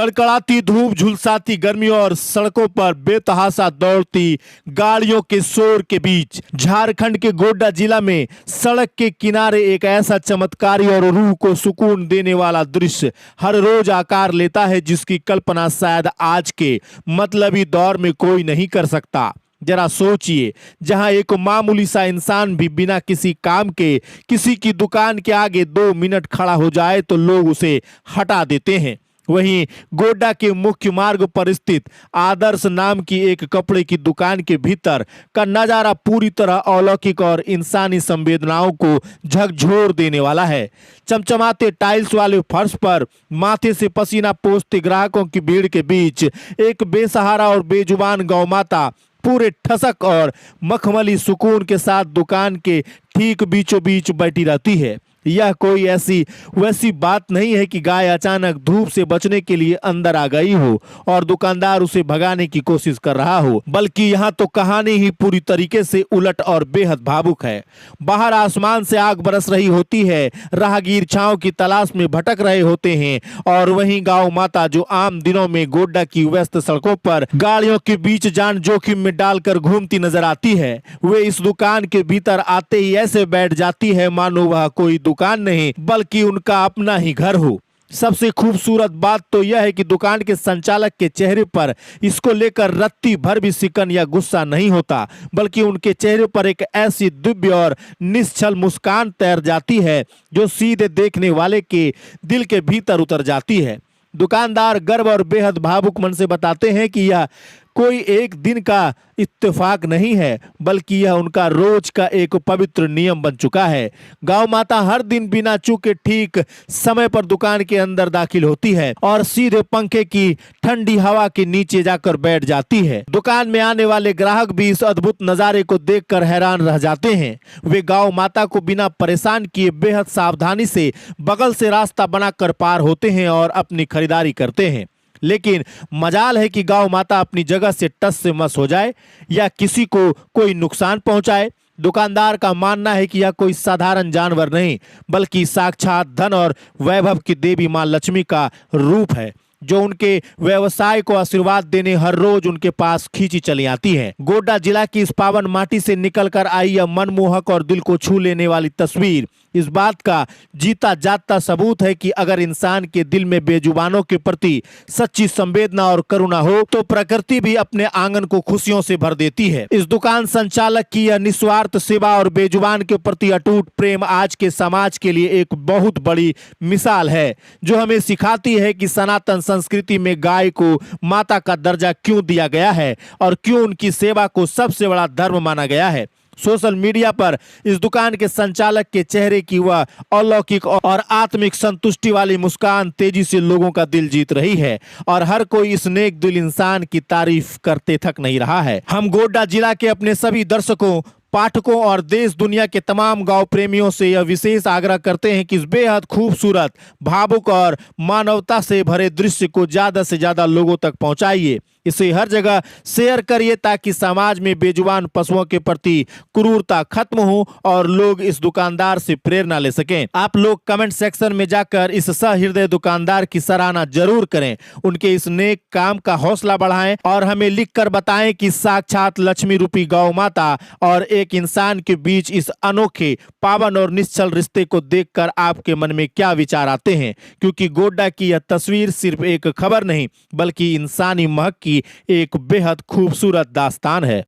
कड़कड़ाती धूप, झुलसाती गर्मी और सड़कों पर बेतहाशा दौड़ती गाड़ियों के शोर के बीच झारखंड के गोड्डा जिला में सड़क के किनारे एक ऐसा चमत्कारी और रूह को सुकून देने वाला दृश्य हर रोज आकार लेता है, जिसकी कल्पना शायद आज के मतलबी दौर में कोई नहीं कर सकता। जरा सोचिए, जहां एक मामूली सा इंसान भी बिना किसी काम के किसी की दुकान के आगे 2 मिनट खड़ा हो जाए तो लोग उसे हटा देते हैं। वहीं गोड्डा के मुख्य मार्ग पर स्थित आदर्श नाम की एक कपड़े की दुकान के भीतर का नजारा पूरी तरह अलौकिक और इंसानी संवेदनाओं को झकझोर देने वाला है। चमचमाते टाइल्स वाले फर्श पर माथे से पसीना पोंछते ग्राहकों की भीड़ के बीच एक बेसहारा और बेजुबान गौ माता पूरे ठसक और मखमली सुकून के साथ दुकान के ठीक बीचों बीच बैठी रहती है। यह कोई ऐसी वैसी बात नहीं है कि गाय अचानक धूप से बचने के लिए अंदर आ गई हो और दुकानदार उसे भगाने की कोशिश कर रहा हो, बल्कि यहाँ तो कहानी ही पूरी तरीके से उलट और बेहद भावुक है। बाहर आसमान से आग बरस रही होती है, राहगीर छांव की तलाश में भटक रहे होते हैं और वहीं गाँव माता जो आम दिनों में गोड्डा की व्यस्त सड़कों पर गाड़ियों के बीच जान जोखिम में डालकर घूमती नजर आती है, वे इस दुकान के भीतर आते ही ऐसे बैठ जाती है मानो वह कोई दुकान नहीं बल्कि उनका अपना ही घर हो। सबसे खूबसूरत बात तो यह है कि दुकान के संचालक के चेहरे पर इसको लेकर रत्ती भर भी सिकन या गुस्सा नहीं होता, बल्कि उनके चेहरे पर एक ऐसी दिव्य और निश्चल मुस्कान तैर जाती है जो सीधे देखने वाले के दिल के भीतर उतर जाती है। दुकानदार गर्व और बेहद भावुक मन से बताते हैं कि यह कोई एक दिन का इत्तेफाक नहीं है, बल्कि यह उनका रोज का एक पवित्र नियम बन चुका है। गांव माता हर दिन बिना चूके ठीक समय पर दुकान के अंदर दाखिल होती है और सीधे पंखे की ठंडी हवा के नीचे जाकर बैठ जाती है। दुकान में आने वाले ग्राहक भी इस अद्भुत नजारे को देखकर हैरान रह जाते हैं। वे गांव माता को बिना परेशान किए बेहद सावधानी से बगल से रास्ता बनाकर पार होते हैं और अपनी खरीदारी करते हैं। लेकिन मजाल है कि गांव माता अपनी जगह से टस से मस हो जाए या किसी को कोई नुकसान पहुंचाए। दुकानदार का मानना है कि यह कोई साधारण जानवर नहीं बल्कि साक्षात धन और वैभव की देवी मां लक्ष्मी का रूप है, जो उनके व्यवसाय को आशीर्वाद देने हर रोज उनके पास खींची चली आती है। गोड्डा जिला की इस पावन माटी से निकलकर आई यह मनमोहक और दिल को छू लेने वाली तस्वीर इस बात का जीता जागता सबूत है कि अगर इंसान के दिल में बेजुबानों के प्रति सच्ची संवेदना और करुणा हो तो प्रकृति भी अपने आंगन को खुशियों से भर देती है। इस दुकान संचालक की यह निस्वार्थ सेवा और बेजुबान के प्रति अटूट प्रेम आज के समाज के लिए एक बहुत बड़ी मिसाल है, जो हमें सिखाती है कि सनातन संस्कृति में गाय को माता का दर्जा क्यों दिया गया है और क्यों उनकी सेवा को सबसे बड़ा धर्म माना गया है। सोशल मीडिया पर इस दुकान के संचालक के चेहरे की वह अलौकिक और आत्मिक संतुष्टि वाली मुस्कान तेजी से लोगों का दिल जीत रही है और हर कोई इस नेक दिल इंसान की तारीफ करते थक नहीं रहा है। हम गोड्डा जिला के अपने सभी दर्शकों, पाठकों और देश दुनिया के तमाम गांव प्रेमियों से यह विशेष आग्रह करते हैं कि इस बेहद खूबसूरत, भावुक और मानवता से भरे दृश्य को ज्यादा से ज्यादा लोगों तक पहुंचाइए। इसे हर जगह शेयर करिए ताकि समाज में बेजुबान पशुओं के प्रति क्रूरता खत्म हो और लोग इस दुकानदार से प्रेरणा ले सकें। आप लोग कमेंट सेक्शन में जाकर इस सहृदय दुकानदार की सराहना जरूर करें, उनके इस नेक काम का हौसला बढ़ाएं और हमें लिखकर बताएं कि साक्षात लक्ष्मी रूपी गौ माता और एक इंसान के बीच इस अनोखे, पावन और निश्चल रिश्ते को देखकर आपके मन में क्या विचार आते हैं, क्योंकि गोड्डा की यह तस्वीर सिर्फ एक खबर नहीं बल्कि इंसानी महक की एक बेहद खूबसूरत दास्तान है।